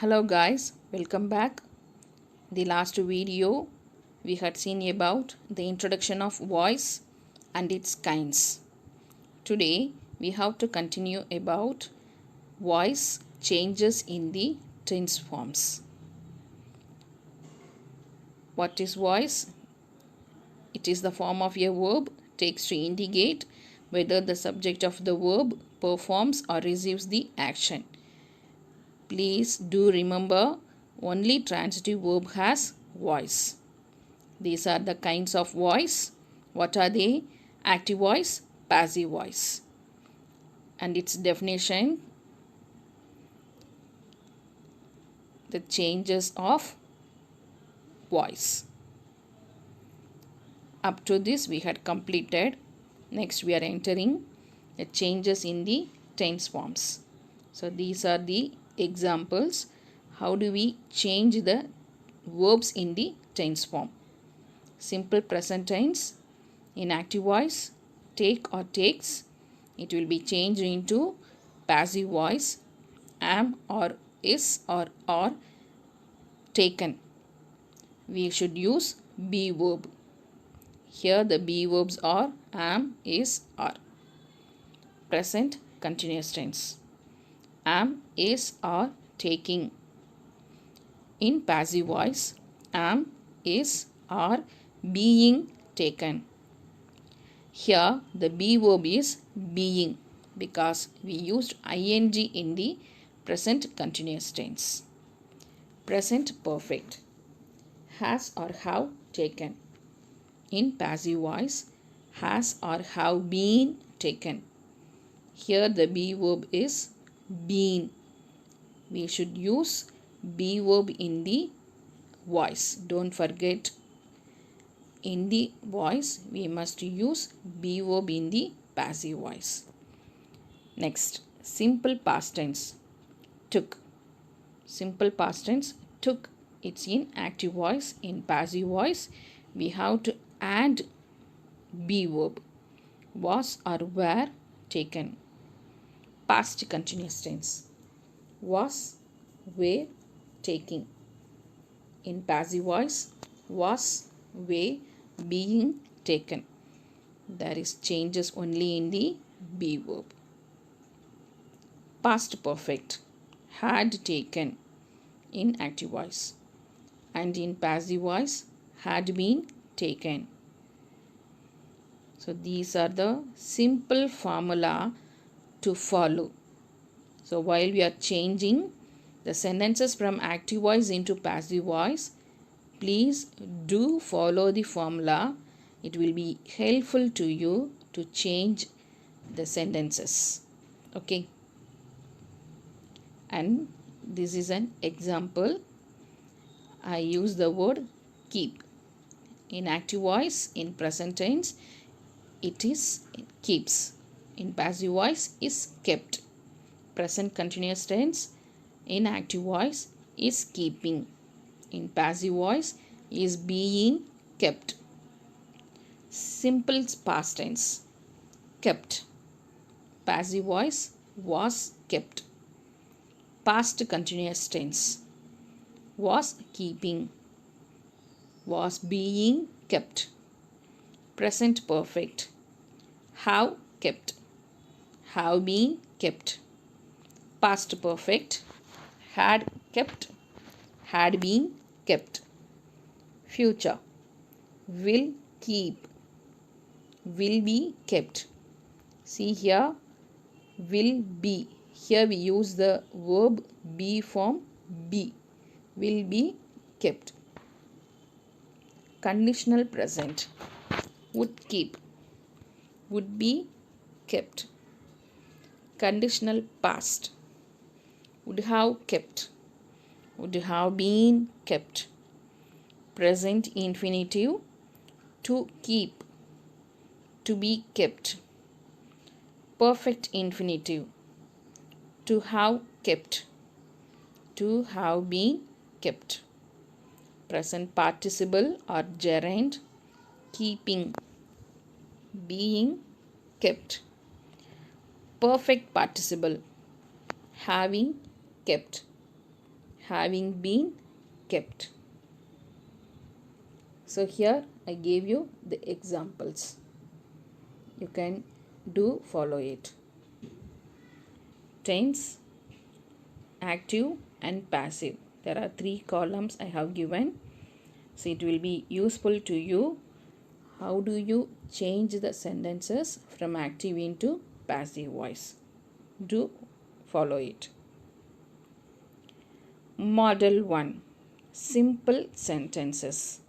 Hello guys, welcome back. The last video we had seen about the introduction of voice and its kinds. Today we have to continue about voice changes in the tense forms. What is voice? It is the form of a verb takes to indicate whether the subject of the verb performs or receives the action. Please do remember only transitive verb has voice. These are the kinds of voice. What are they? Active voice, passive voice. And its definition, the changes of voice. Up to this we had completed. Next we are entering the changes in the tense forms. So these are the examples. How do we change the verbs in the tense form? Simple present tense, in active voice, take or takes, it will be changed into passive voice, am or is or are taken. We should use be verb. Here the be verbs are am, is, are. Present continuous tense. Am, is, are taking. In passive voice, am, is, are being taken. Here the be verb is being because we used ing in the present continuous tense. Present perfect. Has or have taken. In passive voice, has or have been taken. Here the be verb is been. We should use be verb in the voice. Don't forget, in the voice we must use be verb in the passive voice. Next, simple past tense. Took. Simple past tense took. It's in active voice. In passive voice we have to add be verb. Was or were taken. Past continuous tense. Was, were taking. In passive voice, was, were being taken. There is changes only in the be verb. Past perfect. Had taken in active voice. And in passive voice, had been taken. So these are the simple formula to follow. So while we are changing the sentences from active voice into passive voice, please do follow the formula. It will be helpful to you to change the sentences. Okay. And this is an example. I use the word keep. In active voice, in present tense, it is keeps. In passive voice is kept. Present continuous tense, in active voice is keeping. In passive voice is being kept. Simple past tense. Kept. Passive voice was kept. Past continuous tense. Was keeping. Was being kept. Present perfect. Have kept. Have been kept. Past perfect. Had kept. Had been kept. Future. Will keep. Will be kept. See here. Will be. Here we use the verb be form be. Will be kept. Conditional present. Would keep. Would be kept. Conditional past. Would have kept. Would have been kept. Present infinitive. To keep. To be kept. Perfect infinitive. To have kept. To have been kept. Present participle or gerund. Keeping. Being kept. Perfect participle. Having kept. having been kept. So here I gave you the examples. You can follow it. Tense, active and passive. There are 3 columns I have given. So it will be useful to you. How do you change the sentences from active into passive voice? Do follow it. Model 1. Simple sentences.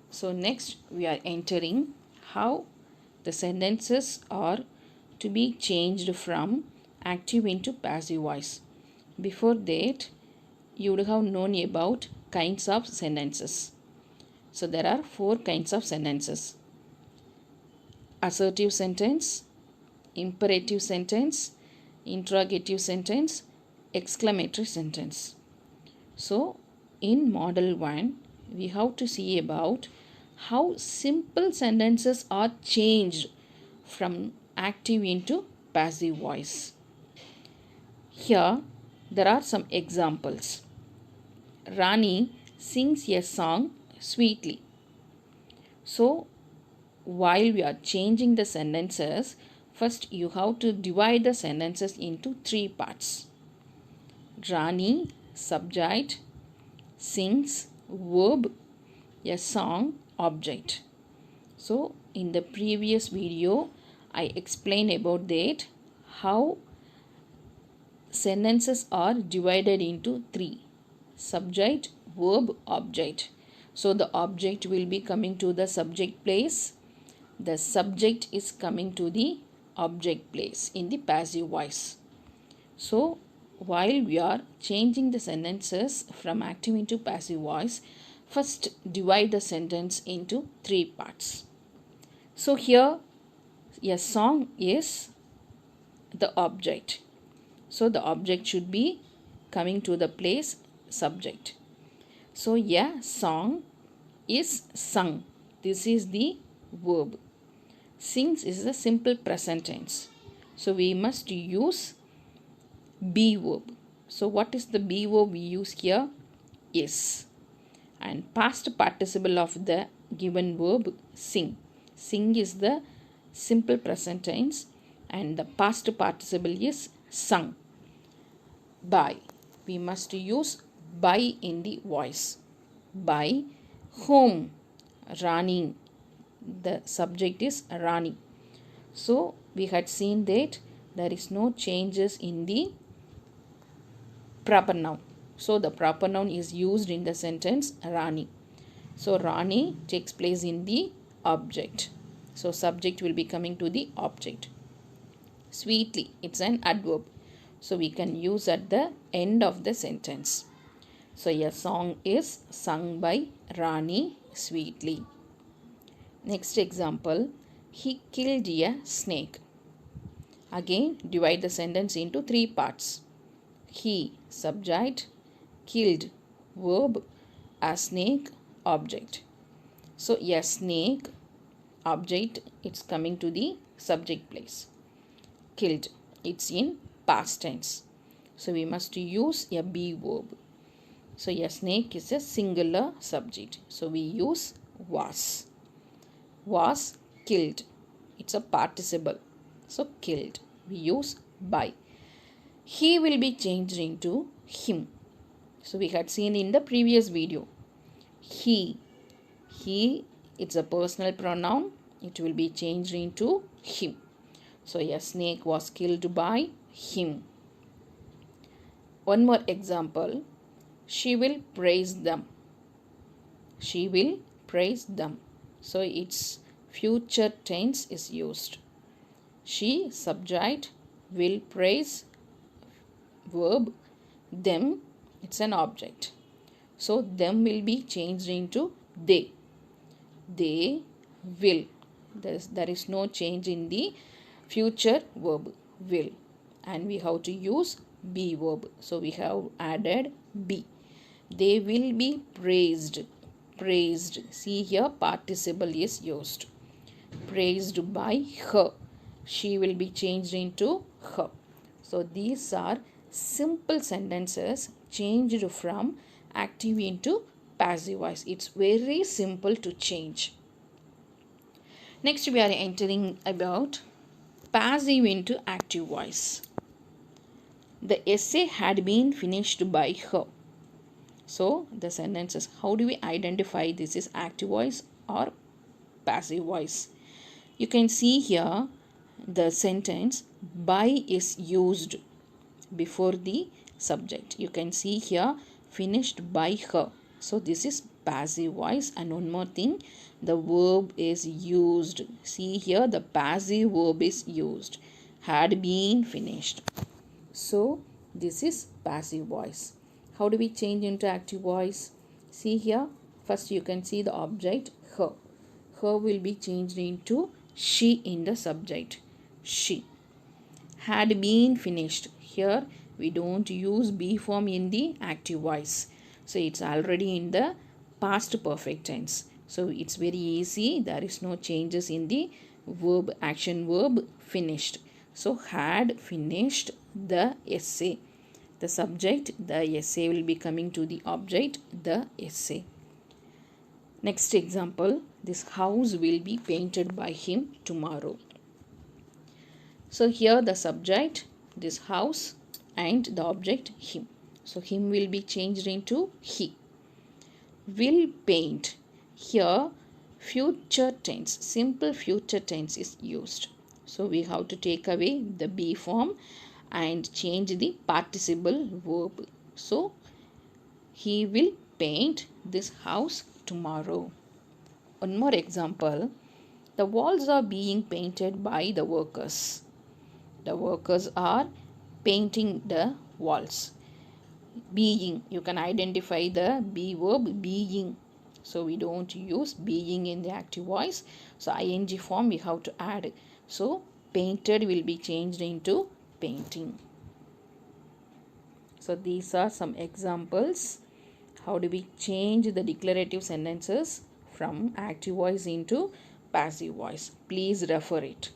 So next we are entering how the sentences are to be changed from active into passive voice. Before that, you would have known about kinds of sentences. So there are 4 kinds of sentences: assertive sentence, imperative sentence, interrogative sentence, exclamatory sentence. So in model 1, we have to see about how simple sentences are changed from active into passive voice. Here there are some examples. Rani sings a song sweetly. So while we are changing the sentences, first you have to divide the sentences into 3 parts. Rani, subject, sings, verb, a song, object. So in the previous video, I explained about that, how sentences are divided into 3: subject, verb, object. So the object will be coming to the subject place. The subject is coming to the object place in the passive voice. So while we are changing the sentences from active into passive voice, first divide the sentence into 3 parts. So here a song is the object. So the object should be coming to the place subject. So a song is sung. This is the verb. Sings is the simple present tense. So we must use be verb. So what is the be verb we use here? Is. And past participle of the given verb sing. Sing is the simple present tense and the past participle is sung. By. We must use by in the voice. By whom? Rani. The subject is Rani. So we had seen that there is no changes in the proper noun. So the proper noun is used in the sentence Rani. So Rani takes place in the object. So subject will be coming to the object. Sweetly, it's an adverb. So we can use at the end of the sentence. So a song is sung by Rani sweetly. Next example, he killed a snake. Again, divide the sentence into 3 parts. He, subject, killed, verb, a snake, object. So a snake, object, it's coming to the subject place. Killed, it's in past tense. So we must use a be verb. So a snake is a singular subject. So we use was. Was killed. It's a participle. So killed. We use by. He will be changed into him. So we had seen in the previous video. He. He, it's a personal pronoun. It will be changed into him. So a snake was killed by him. One more example. She will praise them. She will praise them. So its future tense is used. She, subject, will praise, verb, them, it's an object. So them will be changed into they. They will. There is no change in the future verb will. And we have to use be verb. So we have added be. They will be praised. Praised. See here participle is used. Praised by her. She will be changed into her. So these are simple sentences changed from active into passive voice. It's very simple to change. Next we are entering about passive into active voice. The essay had been finished by her. So the sentences, how do we identify this is active voice or passive voice? You can see here the sentence by is used before the subject. You can see here finished by her. So this is passive voice. And one more thing, the verb is used. See here the passive verb is used. Had been finished. So this is passive voice. How do we change into active voice? See here, first you can see the object her. Her will be changed into she in the subject. She. Had been finished. Here we don't use be form in the active voice. So it's already in the past perfect tense. So it's very easy. There is no changes in the verb, action verb finished. So had finished the essay. The subject, the essay will be coming to the object, the essay. Next example, this house will be painted by him tomorrow. So here the subject, this house, and the object him. So him will be changed into he. Will paint. Here future tense, simple future tense is used. So we have to take away the be form and change the participle verb. So he will paint this house tomorrow. One more example. The walls are being painted by the workers. The workers are painting the walls. Being, you can identify the be verb being. So we don't use being in the active voice. So ing form we have to add. So painted will be changed into painting. So these are some examples. How do we change the declarative sentences from active voice into passive voice? Please refer it.